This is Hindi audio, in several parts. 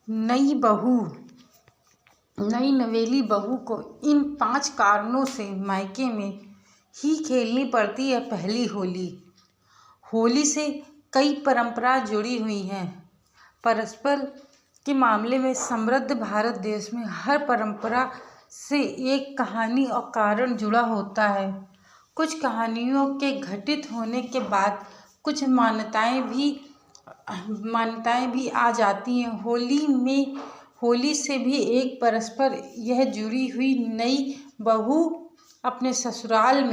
नई नवेली बहू को इन 5 कारणों से मायके में ही खेलनी पड़ती है पहली होली। होली से कई परंपरा जुड़ी हुई हैं। परस्पर के मामले में समृद्ध भारत देश में हर परंपरा से एक कहानी और कारण जुड़ा होता है। कुछ कहानियों के घटित होने के बाद कुछ मान्यताएं भी आ जाती हैं। होली से भी एक परस्पर यह जुड़ी हुई नई बहू अपने ससुराल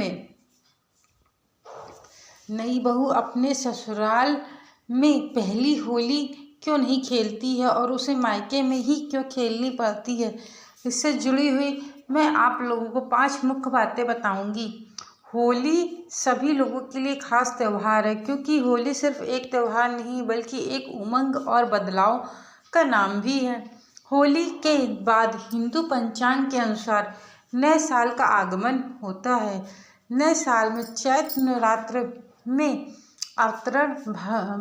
में पहली होली क्यों नहीं खेलती है और उसे मायके में ही क्यों खेलनी पड़ती है, इससे जुड़ी हुई मैं आप लोगों को 5 मुख्य बातें बताऊंगी। होली सभी लोगों के लिए खास त्यौहार है, क्योंकि होली सिर्फ एक त्यौहार नहीं बल्कि एक उमंग और बदलाव का नाम भी है। होली के बाद हिंदू पंचांग के अनुसार नए साल का आगमन होता है। नए साल में चैत्र नवरात्र में अवतरण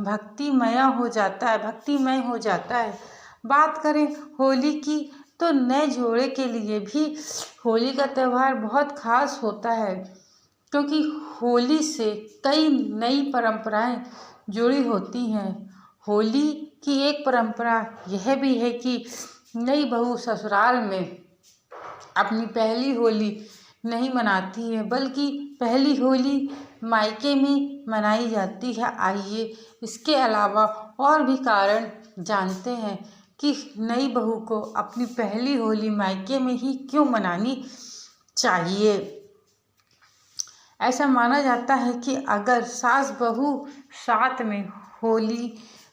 भक्तिमय हो जाता है। बात करें होली की तो नए जोड़े के लिए भी होली का त्यौहार बहुत खास होता है, क्योंकि होली से कई नई परंपराएं जुड़ी होती हैं। होली की एक परंपरा यह भी है कि नई बहू ससुराल में अपनी पहली होली नहीं मनाती है, बल्कि पहली होली मायके में मनाई जाती है। आइए इसके अलावा और भी कारण जानते हैं कि नई बहू को अपनी पहली होली मायके में ही क्यों मनानी चाहिए। ऐसा माना जाता है कि अगर सास बहू साथ में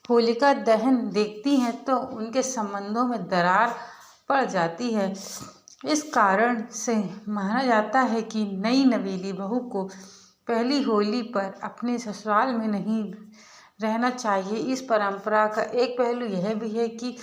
होलिका दहन देखती हैं तो उनके संबंधों में दरार पड़ जाती है। इस कारण से माना जाता है कि नई नवेली बहू को पहली होली पर अपने ससुराल में नहीं रहना चाहिए। इस परंपरा का एक पहलू यह भी है कि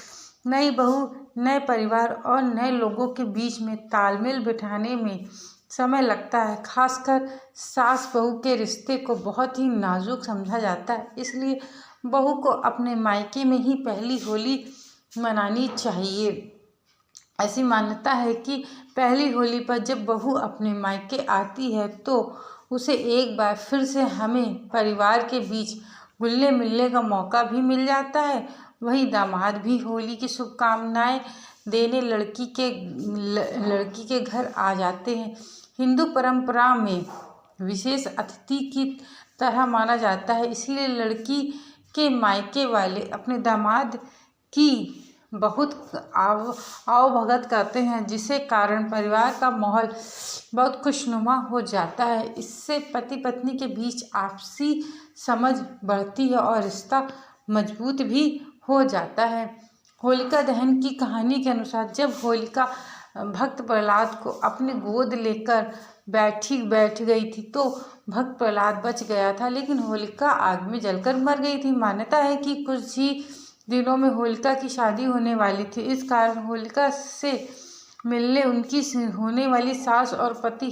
नई बहू नए परिवार और नए लोगों के बीच में तालमेल बिठाने में समय लगता है। खासकर सास बहू के रिश्ते को बहुत ही नाजुक समझा जाता है, इसलिए बहू को अपने मायके में ही पहली होली मनानी चाहिए। ऐसी मान्यता है कि पहली होली पर जब बहू अपने मायके आती है तो उसे एक बार फिर से हमें परिवार के बीच घुलने मिलने का मौका भी मिल जाता है। वहीं दामाद भी होली की शुभकामनाएं देने लड़की के घर आ जाते हैं। हिंदू परंपरा में विशेष अतिथि की तरह माना जाता है, इसलिए लड़की के मायके वाले अपने दामाद की बहुत आवभगत करते हैं, जिससे कारण परिवार का माहौल बहुत खुशनुमा हो जाता है। इससे पति पत्नी के बीच आपसी समझ बढ़ती है और रिश्ता मजबूत भी हो जाता है। होलिका दहन की कहानी के अनुसार जब होलिका भक्त प्रहलाद को अपनी गोद लेकर बैठ गई थी तो भक्त प्रहलाद बच गया था, लेकिन होलिका आग में जलकर मर गई थी। मान्यता है कि कुछ ही दिनों में होलिका की शादी होने वाली थी। इस कारण होलिका से मिलने उनकी होने वाली सास और पति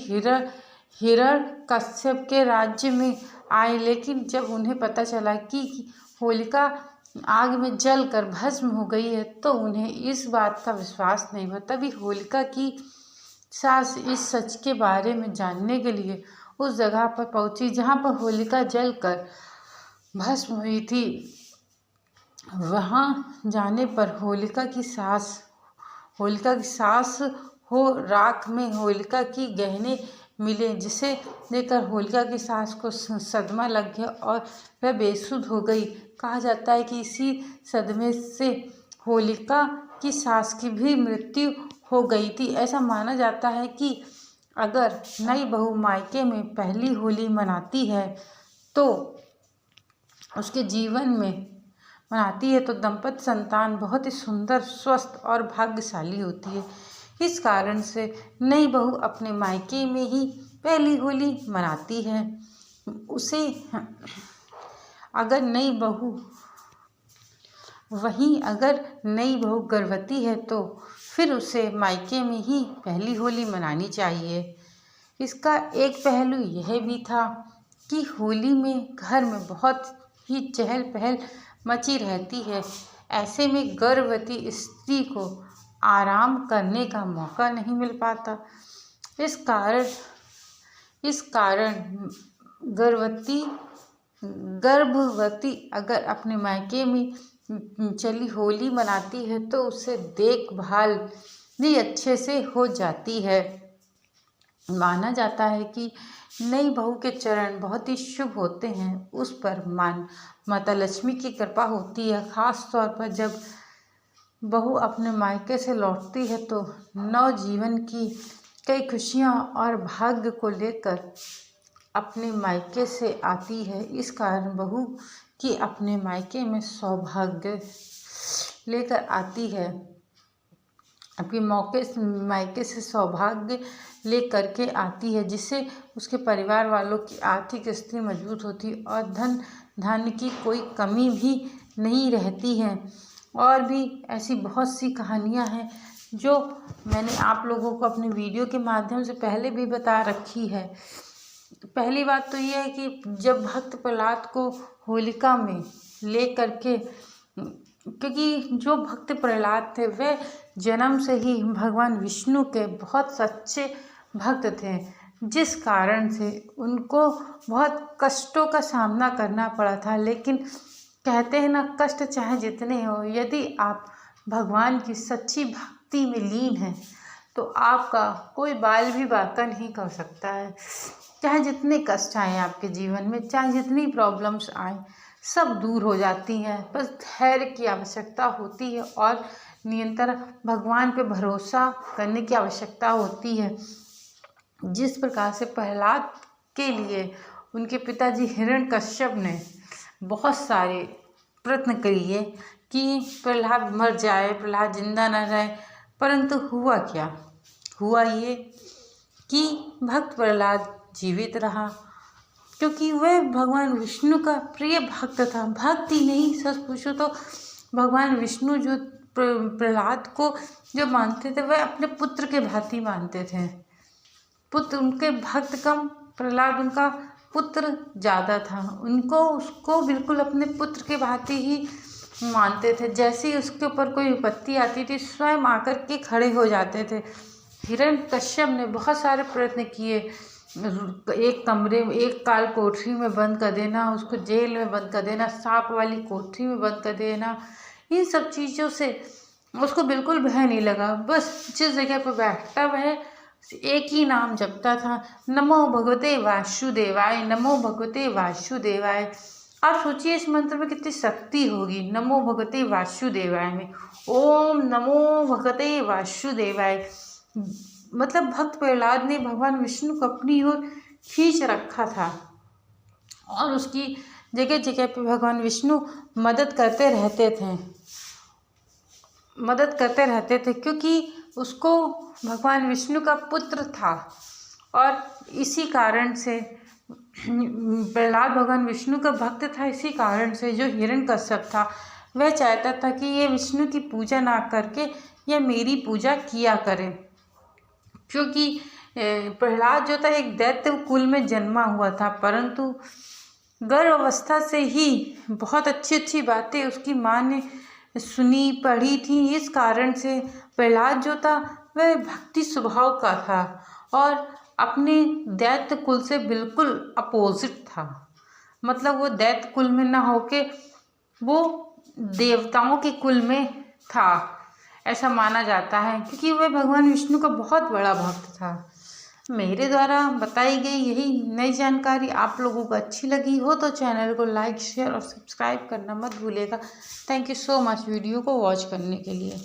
हिरण्यकश्यप के राज्य में आए, लेकिन जब उन्हें पता चला कि होलिका आग में जलकर भस्म हो गई है तो उन्हें इस बात का विश्वास नहीं हुआ। तभी होलिका की सास इस सच के बारे में जानने के लिए उस जगह पर पहुंची जहां पर होलिका जलकर भस्म हुई थी। वहां जाने पर होलिका की सास हो राख में होलिका की गहने मिले, जिसे देखकर होलिका की सास को सदमा लग गया और वह बेसुध हो गई। कहा जाता है कि इसी सदमे से होलिका की सास की भी मृत्यु हो गई थी। ऐसा माना जाता है कि अगर नई बहू मायके में पहली होली मनाती है तो उसके जीवन में मनाती है तो दंपत्ति संतान बहुत ही सुंदर, स्वस्थ और भाग्यशाली होती है। इस कारण से नई बहू अपने मायके में ही पहली होली मनाती है। अगर नई बहू गर्भवती है तो फिर उसे मायके में ही पहली होली मनानी चाहिए। इसका एक पहलू यह भी था कि होली में घर में बहुत ही चहल पहल मची रहती है। ऐसे में गर्भवती स्त्री को आराम करने का मौका नहीं मिल पाता। इस कारण गर्भवती अगर अपने मायके में चली होली मनाती है तो उसे देखभाल भी अच्छे से हो जाती है। माना जाता है कि नई बहू के चरण बहुत ही शुभ होते हैं, उस पर माता लक्ष्मी की कृपा होती है। खास तौर पर जब बहू अपने मायके से लौटती है तो नवजीवन की कई खुशियाँ और भाग्य को लेकर अपने मायके से आती है। इस कारण बहू की अपने मायके में सौभाग्य लेकर आती है। अपने मायके से सौभाग्य ले करके आती है, जिससे उसके परिवार वालों की आर्थिक स्थिति मजबूत होती है और धन धान्य की कोई कमी भी नहीं रहती है। और भी ऐसी बहुत सी कहानियाँ हैं जो मैंने आप लोगों को अपने वीडियो के माध्यम से पहले भी बता रखी है। पहली बात तो ये है कि जब भक्त प्रहलाद को होलिका में ले करके, क्योंकि जो भक्त प्रहलाद थे वे जन्म से ही भगवान विष्णु के बहुत सच्चे भक्त थे, जिस कारण से उनको बहुत कष्टों का सामना करना पड़ा था। लेकिन कहते हैं ना, कष्ट चाहे जितने हो, यदि आप भगवान की सच्ची भक्ति में लीन हैं तो आपका कोई बाल भी बांका नहीं कर सकता है। चाहे जितने कष्ट आए आपके जीवन में, चाहे जितनी प्रॉब्लम्स आए, सब दूर हो जाती हैं। बस धैर्य की आवश्यकता होती है और निरंतर भगवान पे भरोसा करने की आवश्यकता होती है। जिस प्रकार से प्रहलाद के लिए उनके पिताजी हिरण्यकश्यप ने बहुत सारे प्रयत्न किए कि प्रहलाद मर जाए, प्रहलाद जिंदा न रहे, परंतु हुआ क्या? हुआ ये कि भक्त प्रहलाद जीवित रहा, क्योंकि वह भगवान विष्णु का प्रिय भक्त था। भक्त ही नहीं, सच पूछो तो भगवान विष्णु जो प्रहलाद को जो मानते थे वह अपने पुत्र के भांति मानते थे। पुत्र उनके भक्त कम, प्रहलाद उनका पुत्र ज़्यादा था। उसको बिल्कुल अपने पुत्र के भांति ही मानते थे। जैसे ही उसके ऊपर कोई विपत्ति आती थी स्वयं आकर के खड़े हो जाते थे। हिरण्यकश्यप ने बहुत सारे प्रयत्न किए, एक कमरे में, एक काल कोठरी में बंद कर देना, उसको जेल में बंद कर देना, सांप वाली कोठरी में बंद कर देना। इन सब चीज़ों से उसको बिल्कुल भय नहीं लगा। बस जिस जगह पर बैठता वह एक ही नाम जपता था, नमो भगवते वासुदेवाय, नमो भगवते वासुदेवाय। आप सोचिए इस मंत्र में कितनी शक्ति होगी। नमो भगवते वासुदेवाय में ओम नमो भगवते वासुदेवाय, मतलब भक्त प्रहलाद ने भगवान विष्णु को अपनी ओर खींच रखा था और उसकी जगह जगह पे भगवान विष्णु मदद करते रहते थे, क्योंकि उसको भगवान विष्णु का पुत्र था। और इसी कारण से प्रहलाद भगवान विष्णु का भक्त था। इसी कारण से जो हिरण्यकश्यप था वह चाहता था कि ये विष्णु की पूजा ना करके यह मेरी पूजा किया करे, क्योंकि प्रहलाद जो था एक दैत्य कुल में जन्मा हुआ था, परंतु गर्भ अवस्था से ही बहुत अच्छी अच्छी बातें उसकी माँ ने सुनी पढ़ी थी। इस कारण से प्रहलाद जो था वह भक्ति स्वभाव का था और अपने दैत्य कुल से बिल्कुल अपोजिट था। मतलब वो दैत्य कुल में ना होके वो देवताओं के कुल में था, ऐसा माना जाता है, क्योंकि वह भगवान विष्णु का बहुत बड़ा भक्त था। मेरे द्वारा बताई गई यही नई जानकारी आप लोगों को अच्छी लगी हो तो चैनल को लाइक, शेयर और सब्सक्राइब करना मत भूलिएगा। Thank you so much video को वॉच करने के लिए।